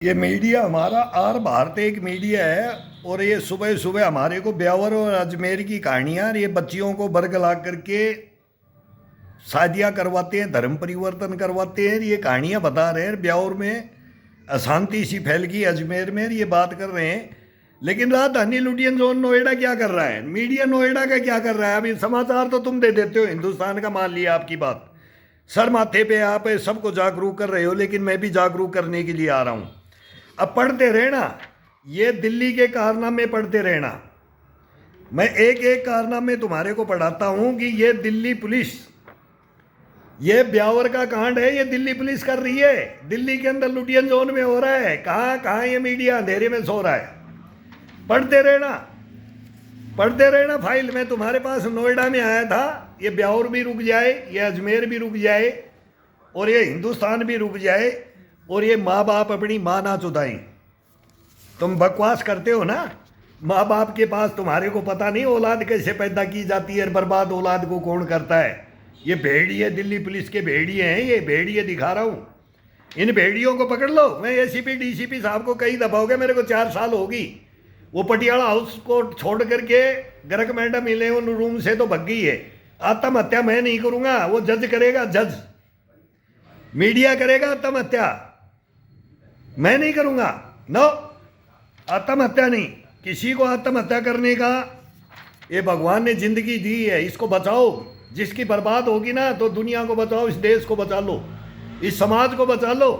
ये मीडिया हमारा आर भारत एक मीडिया है। और ये सुबह सुबह हमारे को ब्यावर और अजमेर की कहानियां, ये बच्चियों को बरगला करके शादियां करवाते हैं, धर्म परिवर्तन करवाते हैं। ये कहानियां बता रहे हैं। ब्यावर में अशांति सी फैल गई, अजमेर में ये बात कर रहे हैं। लेकिन राजधानी लुटियन जोन नोएडा क्या कर रहा है? मीडिया नोएडा का क्या कर रहा है? अभी समाचार तो तुम दे देते हो, हिंदुस्तान का मान लिया आपकी बात, सर माथे पे आप सबको जागरूक कर रहे हो, लेकिन मैं भी जागरूक करने के लिए आ रहा हूं। अब पढ़ते रहना, ये दिल्ली के कारनामे पढ़ते रहना। मैं एक एक कारनामे तुम्हारे को पढ़ाता हूं कि ये दिल्ली पुलिस, ये ब्यावर का कांड है, ये दिल्ली पुलिस कर रही है। दिल्ली के अंदर लुटियन जोन में हो रहा है। कहां कहां ये मीडिया अंधेरे में सो रहा है। पढ़ते रहना, पढ़ते रहना फाइल। मैं तुम्हारे पास नोएडा में आया था, ये ब्यावर भी रुक जाए, ये अजमेर भी रुक जाए, और ये हिंदुस्तान भी रुक जाए, और ये माँ बाप अपनी माँ ना चुदाएं। तुम बकवास करते हो ना, माँ बाप के पास तुम्हारे को पता नहीं औलाद कैसे पैदा की जाती है, बर्बाद औलाद को कौन करता है। ये भेड़िए, दिल्ली पुलिस के भेड़िए हैं, ये भेड़िए दिखा रहा हूँ। इन भेड़ियों को पकड़ लो। मैं एसीपी डीसीपी साहब को कई दफा हो गया, मेरे को 4 साल होगी। वो पटियाला हाउस को छोड़ करके गर्ग मैडम मिले उन रूम से तो भग गई है। आत्महत्या मैं नहीं करूंगा, वो जज करेगा, जज। मीडिया करेगा आत्महत्या, मैं नहीं करूंगा। नो, आत्महत्या नहीं। किसी को आत्महत्या करने का, ये भगवान ने जिंदगी दी है, इसको बचाओ। जिसकी बर्बाद होगी ना, तो दुनिया को बचाओ, इस देश को बचा लो, इस समाज को बचा लो।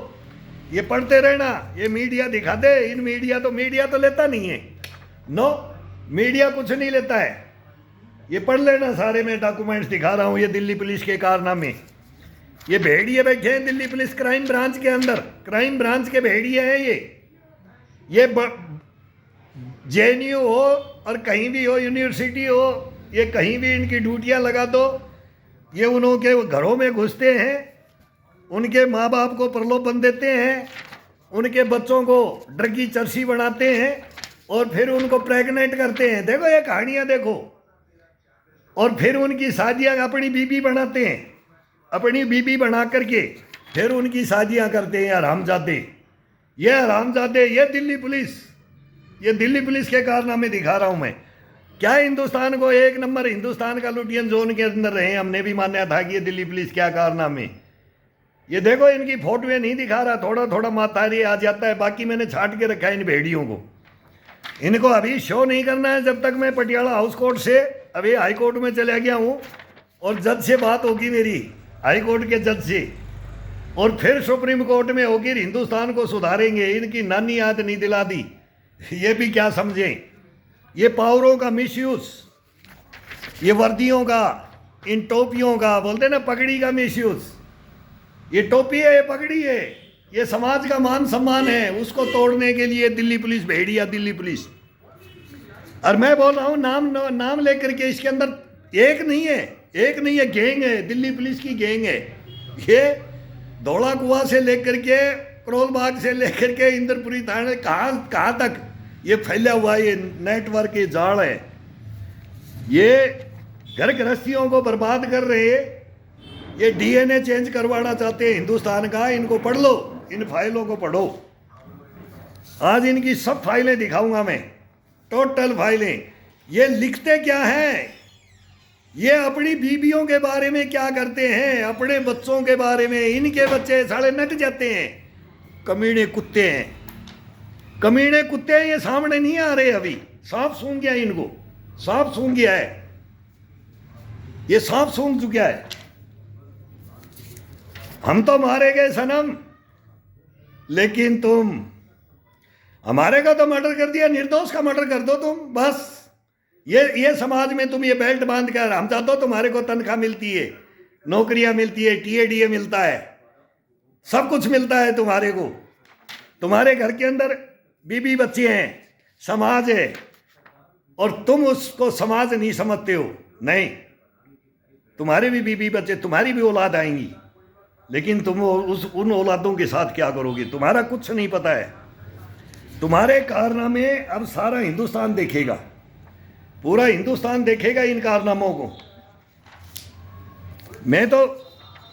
ये पढ़ते रहना, ये मीडिया दिखा दे। इन मीडिया तो लेता नहीं है। नो, मीडिया कुछ नहीं लेता है। ये पढ़ लेना सारे, मैं डॉक्यूमेंट्स दिखा रहा हूँ। ये दिल्ली पुलिस के कारनामे, ये भेड़िए बैठे हैं दिल्ली पुलिस क्राइम ब्रांच के अंदर। क्राइम ब्रांच के भेड़िए हैं ये जेएनयू हो और कहीं भी हो, यूनिवर्सिटी हो, ये कहीं भी इनकी ड्यूटियां लगा दो। ये उनके घरों में घुसते हैं, उनके माँ बाप को प्रलोभन देते हैं, उनके बच्चों को ड्रगी चर्सी बनाते हैं, और फिर उनको प्रेग्नेंट करते हैं। देखो ये कहानियाँ देखो। और फिर उनकी शादियाँ अपनी बीबी बनाते हैं, अपनी बीबी बना करके फिर उनकी शादियां करते हैं हरामजादे। ये हरामजादे, ये दिल्ली पुलिस के कारनामे दिखा रहा हूं मैं। क्या हिंदुस्तान को एक नंबर, हिंदुस्तान का लुटियन जोन के अंदर रहे, हमने भी माना था कि ये दिल्ली पुलिस क्या कारनामे। ये देखो इनकी फोटोएं नहीं दिखा रहा, थोड़ा थोड़ा मातारी आ जाता है, बाकी मैंने छाट के रखा है इन भेड़ियों को। इनको अभी शो नहीं करना है जब तक मैं पटियाला हाउस कोर्ट से अभी हाई कोर्ट में चला गया हूं, और जज से बात होगी मेरी, हाई कोर्ट के जज से, और फिर सुप्रीम कोर्ट में होगी। हिंदुस्तान को सुधारेंगे। इनकी नानी याद नहीं दिला दी, ये भी क्या समझें। ये पावरों का मिसयूज, ये वर्दियों का, इन टोपियों का, बोलते ना पगड़ी का मिसयूज। ये टोपी है, ये पगड़ी है, ये समाज का मान सम्मान है, उसको तोड़ने के लिए दिल्ली पुलिस भेड़िया, दिल्ली पुलिस। और मैं बोल रहा हूँ नाम लेकर के, इसके अंदर एक नहीं है, गैंग है, दिल्ली पुलिस की गैंग है। ये धौला कुआं से लेकर के, करोल बाग से लेकर के इंद्रपुरी थाने, कहाँ तक ये फैला हुआ ये नेटवर्क, ये जाल है। ये घर गृहस्थियों को बर्बाद कर रहे हैं। ये डीएनए चेंज करवाना चाहते हैं हिंदुस्तान का। इनको पढ़ लो, इन फाइलों को पढ़ो। आज इनकी सब फाइलें दिखाऊंगा मैं, टोटल फाइलें। ये लिखते क्या हैं, ये अपनी बीबियों के बारे में क्या करते हैं, अपने बच्चों के बारे में। इनके बच्चे साले नट जाते हैं, कमीने कुत्ते हैं, कमीने कुत्ते हैं। ये सामने नहीं आ रहे अभी, सांप सूंघ गया इनको, सांप सूंघ गया है, ये सांप सूंघ चुका है। हम तो मारे गए सनम, लेकिन तुम हमारे का तो मर्डर कर दिया, निर्दोष का मर्डर कर दो तुम बस। ये समाज में तुम ये बेल्ट बांध कर, हम चाहते हो तुम्हारे को तनख्वाह मिलती है, नौकरियां मिलती है, टीएडीए मिलता है, सब कुछ मिलता है तुम्हारे को। तुम्हारे घर के अंदर बीबी बच्चे हैं, समाज है, और तुम उसको समाज नहीं समझते हो। नहीं, तुम्हारे भी बीबी बच्चे, तुम्हारी भी औलाद आएंगी, लेकिन तुम उन औलादों के साथ क्या करोगे, तुम्हारा कुछ नहीं पता है। तुम्हारे कारनामे अब सारा हिंदुस्तान देखेगा, पूरा हिंदुस्तान देखेगा इन कारनामों को। मैं तो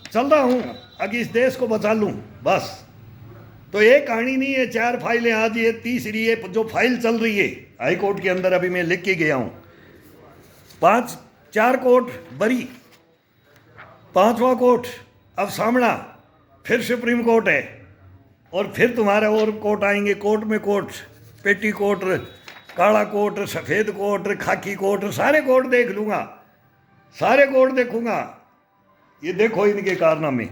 चल रहा हूं, अगर इस देश को बचा लूं बस। तो एक कहानी नहीं है, 4 फाइलें, आज ये तीसरी है जो फाइल चल रही है हाई कोर्ट के अंदर, अभी मैं लिख के गया हूँ। 4 कोर्ट बरी, 5वां कोर्ट अब सामना, फिर सुप्रीम कोर्ट है, और फिर तुम्हारा और कोर्ट आएंगे, कोर्ट में कोर्ट, पेटी कोर्ट, काला कोर्ट, सफ़ेद कोर्ट, खाकी कोर्ट, सारे कोर्ट देख लूँगा, सारे कोर्ट देखूँगा। ये देखो इनके कारनामे,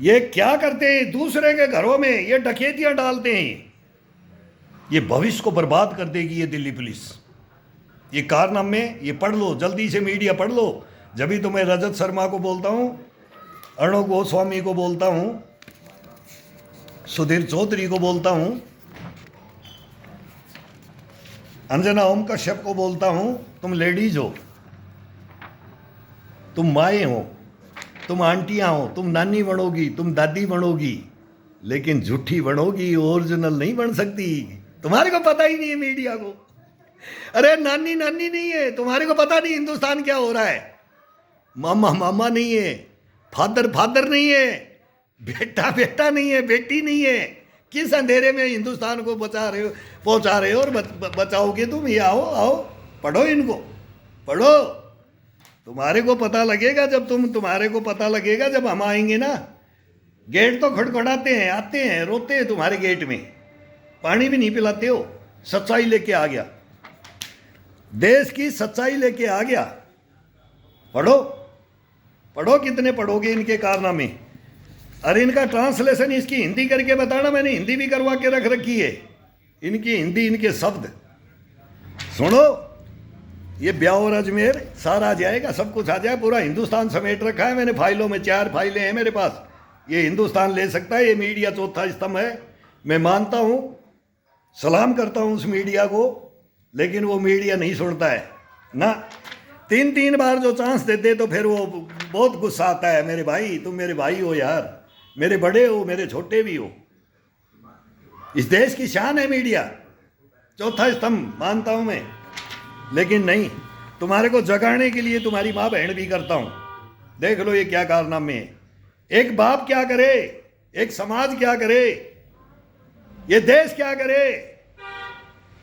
ये क्या करते हैं, दूसरे के घरों में ये डकैतियाँ डालते हैं। ये भविष्य को बर्बाद कर देगी ये दिल्ली पुलिस। ये कारनामे ये पढ़ लो, जल्दी से मीडिया पढ़ लो। जब भी तो मैं रजत शर्मा को बोलता हूँ, अर्णव गोस्वामी को बोलता हूँ, सुधीर चौधरी को बोलता हूँ, अंजना ओम कश्यप को बोलता हूँ, तुम लेडीज हो, तुम माएँ हो, तुम आंटियाँ हो, तुम नानी बनोगी, तुम दादी बनोगी, लेकिन झूठी बनोगी, ओरिजिनल नहीं बन सकती। तुम्हारे को पता ही नहीं है मीडिया को। अरे नानी नानी नहीं है, तुम्हारे को पता नहीं हिंदुस्तान क्या हो रहा है। मामा मामा नहीं है, फादर फादर नहीं है, बेटा बेटा नहीं है, बेटी नहीं है। किस अंधेरे में हिंदुस्तान को पहुंचा रहे हो और बचाओगे तुम। ये आओ आओ पढ़ो, इनको पढ़ो, तुम्हारे को पता लगेगा जब तुम्हारे को पता लगेगा जब हम आएंगे ना। गेट तो खड़खड़ाते हैं, आते हैं, रोते हैं तुम्हारे गेट में, पानी भी नहीं पिलाते हो। सच्चाई लेके आ गया, देश की सच्चाई लेके आ गया। पढ़ो पढ़ो, कितने पढ़ोगे इनके कारनामे। अरे इनका ट्रांसलेशन इसकी हिंदी करके बताना, मैंने हिंदी भी करवा के रख रखी है। इनकी हिंदी, इनके शब्द सुनो। ये ब्यावर अजमेर सारा आ जाएगा, सब कुछ आ जाए, पूरा हिंदुस्तान समेट रखा है मैंने फाइलों में। 4 फाइलें हैं मेरे पास, ये हिंदुस्तान ले सकता है। ये मीडिया चौथा स्तंभ है, मैं मानता हूँ, सलाम करता हूँ उस मीडिया को, लेकिन वो मीडिया नहीं सुनता है ना। 3 बार जो चांस देते तो फिर वो बहुत गुस्सा आता है। मेरे भाई, तुम मेरे भाई हो यार, मेरे बड़े हो, मेरे छोटे भी हो। इस देश की शान है मीडिया, चौथा स्तंभ मानता हूं मैं, लेकिन नहीं, तुम्हारे को जगाने के लिए तुम्हारी माँ बहन भी करता हूं। देख लो ये क्या कारनामे हैं। एक बाप क्या करे, एक समाज क्या करे, ये देश क्या करे।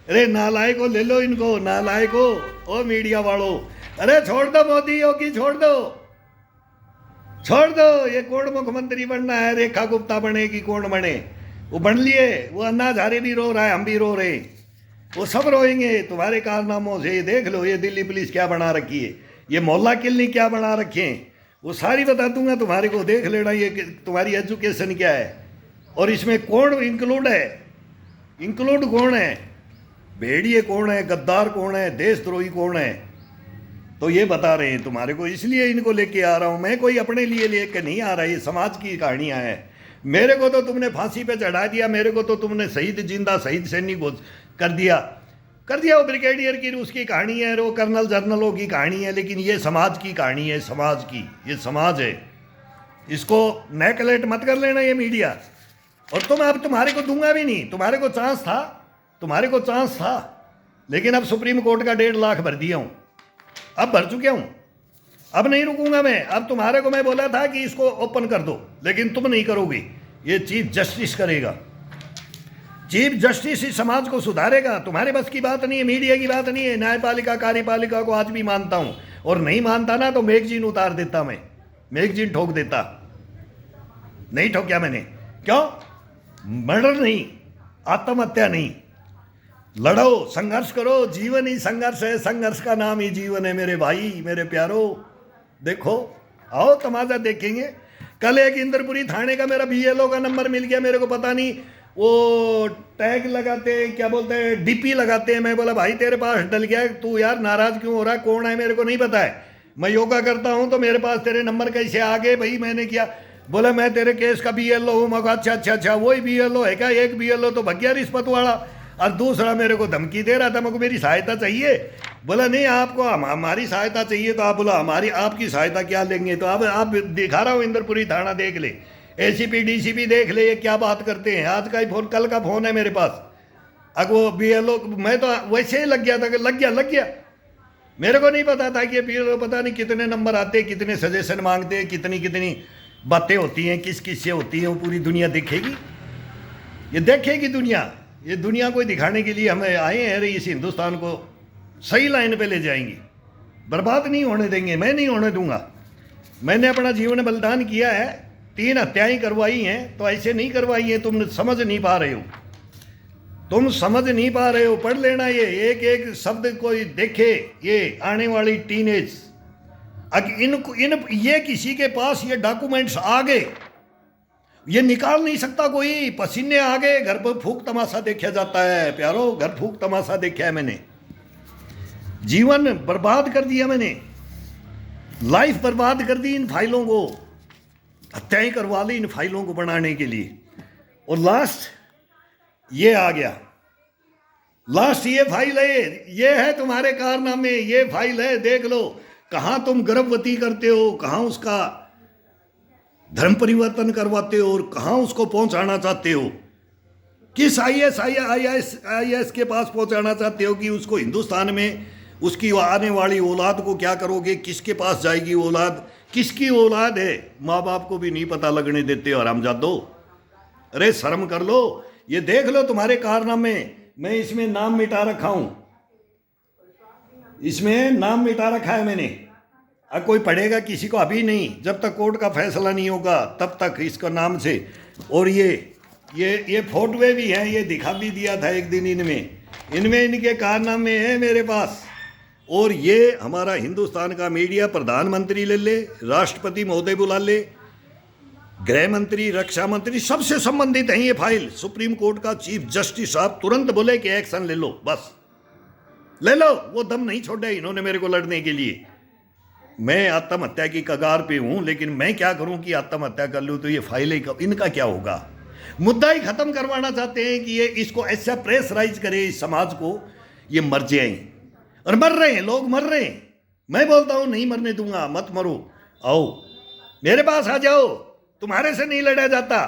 अरे नालायको, ले लो इनको, नालायको। ओ मीडिया वालों, अरे छोड़ दो मोदी योगी, छोड़ दो, छोड़ दो। ये कौन मुख्यमंत्री बनना है, रेखा गुप्ता बनेगी, कौन बने, वो बन लिए। वो अन्ना हजारे भी रो रहा है, हम भी रो रहे, वो सब रोएंगे तुम्हारे कारनामों से। देख लो ये दिल्ली पुलिस क्या बना रखी है, ये मोहल्ला क्लिनिक क्या बना रखे हैं, वो सारी बता दूंगा तुम्हारे को। देख लेना ये तुम्हारी एजुकेशन क्या है, और इसमें कौन इंक्लूड है, इंक्लूड कौन है, भेड़िए कौन है, गद्दार कौन है, देशद्रोही कौन है। तो ये बता रहे हैं तुम्हारे को, इसलिए इनको लेके आ रहा हूँ मैं। कोई अपने लिए लेके नहीं आ रहा, ये समाज की कहानियाँ हैं। मेरे को तो तुमने फांसी पे चढ़ा दिया, मेरे को तो तुमने शहीद जिंदा शहीद सैनिक कर दिया। वो ब्रिगेडियर की उसकी कहानी है, वो कर्नल जर्नलों की कहानी है, लेकिन ये समाज की कहानी है, समाज की। ये समाज है, इसको नेगलेक्ट मत कर लेना ये मीडिया। और अब तुम्हारे को दूंगा भी नहीं, तुम्हारे को चांस था, तुम्हारे को चांस था, लेकिन अब सुप्रीम कोर्ट का 1.5 लाख भर दिया हूँ, अब भर चुके हूँ, अब नहीं रुकूंगा मैं। अब तुम्हारे को मैं बोला था कि इसको ओपन कर दो, लेकिन तुम नहीं करोगे, ये चीफ जस्टिस करेगा। चीफ जस्टिस इस समाज को सुधारेगा, तुम्हारे बस की बात नहीं है, मीडिया की बात नहीं है। न्यायपालिका कार्यपालिका को आज भी मानता हूँ, और नहीं मानता ना तो मैगजीन उतार देता, मैं मैगजीन ठोक देता। नहीं ठोक्या मैंने, क्यों? मर्डर नहीं, आत्महत्या नहीं। लड़ो, संघर्ष करो, जीवन ही संघर्ष है, संघर्ष का नाम ही जीवन है मेरे भाई, मेरे प्यारो। देखो, आओ तमाशा देखेंगे। कल एक इंद्रपुरी थाने का मेरा BLO का नंबर मिल गया, मेरे को पता नहीं, वो टैग लगाते हैं, क्या बोलते हैं, DP लगाते हैं। मैं बोला भाई तेरे पास डल गया, तू यार नाराज क्यों हो रहा है, कौन है, मेरे को नहीं पता है, मैं योगा करता हूँ, तो मेरे पास तेरे नंबर कैसे आ गए भाई, मैंने किया। बोला मैं तेरे केस का BLO हूँ। मैं अच्छा अच्छा अच्छा, वही BLO है क्या? एक BLO तो भग गया रिश्वत वाला, और दूसरा मेरे को धमकी दे रहा था, मेरे को मेरी सहायता चाहिए। बोला नहीं, आपको हमारी सहायता चाहिए, तो आप बोला हमारी आपकी सहायता क्या लेंगे। तो अब आप दिखा रहा हूँ, इंद्रपुरी थाना देख ले, ACP DCP देख ले, ये क्या बात करते हैं। आज का ही फोन, कल का फोन है मेरे पास। अब वो BLO, मैं तो वैसे ही लग गया था कि लग गया, मेरे को नहीं पता था कि ये BLO पता नहीं कितने नंबर आते, कितने सजेशन मांगते, कितनी बातें होती हैं किस किस से होती हैं वो पूरी दुनिया देखेगी? ये देखेगी दुनिया? ये दुनिया को दिखाने के लिए हमें आए हैं, अरे इस हिंदुस्तान को सही लाइन पे ले जाएंगे, बर्बाद नहीं होने देंगे, मैं नहीं होने दूंगा। मैंने अपना जीवन बलिदान किया है, 3 हत्याएं करवाई हैं, तो ऐसे नहीं करवाई हैं, तुम समझ नहीं पा रहे हो, तुम समझ नहीं पा रहे हो। पढ़ लेना ये एक एक शब्द कोई देखे, ये आने वाली टीनेज ये किसी के पास ये डॉक्यूमेंट्स आ गए, ये निकाल नहीं सकता कोई। पसीने आ गए, घर पर फूक तमाशा देखा जाता है प्यारो, घर फूक तमाशा देखा है मैंने, जीवन बर्बाद कर दिया मैंने, लाइफ बर्बाद कर दी इन फाइलों को, हत्याएं करवा ली इन फाइलों को बनाने के लिए। और लास्ट ये आ गया, लास्ट ये फाइल है, ये है तुम्हारे कारनामे, ये फाइल है, देख लो कहां तुम गर्भवती करते हो, कहां उसका धर्म परिवर्तन करवाते हो और कहां उसको पहुंचाना चाहते हो, किस आईएएस के पास पहुंचाना चाहते हो कि उसको हिंदुस्तान में उसकी आने वाली औलाद को क्या करोगे, किसके पास जाएगी औलाद, किसकी औलाद है, माँ बाप को भी नहीं पता लगने देते हो हरामजादो। अरे शर्म कर लो, ये देख लो तुम्हारे कारनामे। मैं इसमें नाम मिटा रखा हूं, इसमें नाम मिटा रखा है मैंने। अब कोई पढ़ेगा किसी को अभी नहीं, जब तक कोर्ट का फैसला नहीं होगा तब तक इसका नाम से। और ये फोटोए भी हैं, ये दिखा भी दिया था एक दिन, इनमें इनके कारनामे हैं मेरे पास। और ये हमारा हिंदुस्तान का मीडिया, प्रधानमंत्री ले ले, राष्ट्रपति महोदय बुला ले, गृह मंत्री, रक्षा मंत्री, सबसे संबंधित है ये फाइल। सुप्रीम कोर्ट का चीफ जस्टिस साहब तुरंत बोले कि एक्शन ले लो, बस ले लो। वो दम नहीं छोड़ा इन्होंने मेरे को लड़ने के लिए। मैं आत्महत्या की कगार पे हूं, लेकिन मैं क्या करूं कि आत्महत्या कर लूं तो ये फाइलें इनका क्या होगा? मुद्दा ही खत्म करवाना चाहते हैं कि ये इसको ऐसा प्रेशराइज करे इस समाज को, ये मर जाए। और मर रहे हैं लोग, मर रहे हैं। मैं बोलता हूं नहीं मरने दूंगा, मत मरो, आओ मेरे पास आ जाओ, तुम्हारे से नहीं लड़ा जाता।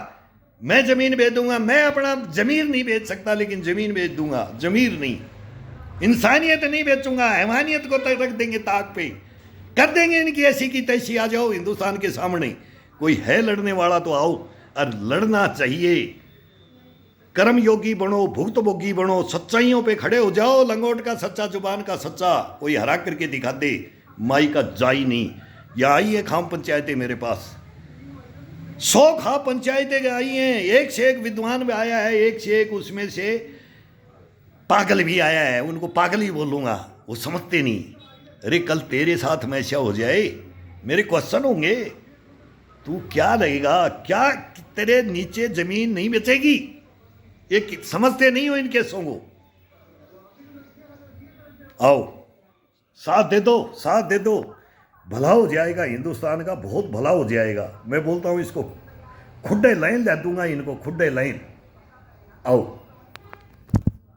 मैं जमीन बेच दूंगा, मैं अपना जमीर नहीं बेच सकता लेकिन जमीन बेच दूंगा, जमीर नहीं, इंसानियत नहीं बेचूंगा, हैवानियत को तक रख देंगे ताक पे, कर देंगे इनकी ऐसी की तैसी। आ जाओ हिंदुस्तान के सामने, कोई है लड़ने वाला तो आओ, और लड़ना चाहिए। कर्मयोगी बनो, भुक्तभोगी बनो, सच्चाइयों पे खड़े हो जाओ। लंगोट का सच्चा, जुबान का सच्चा, कोई हरा करके दिखा दे, माई का जाई नहीं। या आई है खाम पंचायतें मेरे पास, 100 खाम पंचायतें आई हैं, एक से एक विद्वान भी आया है, एक से एक उसमें से पागल भी आया है। उनको पागल ही बोलूँगा, वो समझते नहीं। अरे कल तेरे साथ में ऐसा हो जाए, मेरे क्वेश्चन होंगे, तू क्या रहेगा? क्या तेरे नीचे जमीन नहीं बेचेगी? ये समझते नहीं हो इन केसों को। आओ साथ दे दो, साथ दे दो, भला हो जाएगा हिंदुस्तान का, बहुत भला हो जाएगा। मैं बोलता हूँ इसको खुड्डे लाइन दे दूंगा, इनको खुड्डे लाइन। आओ।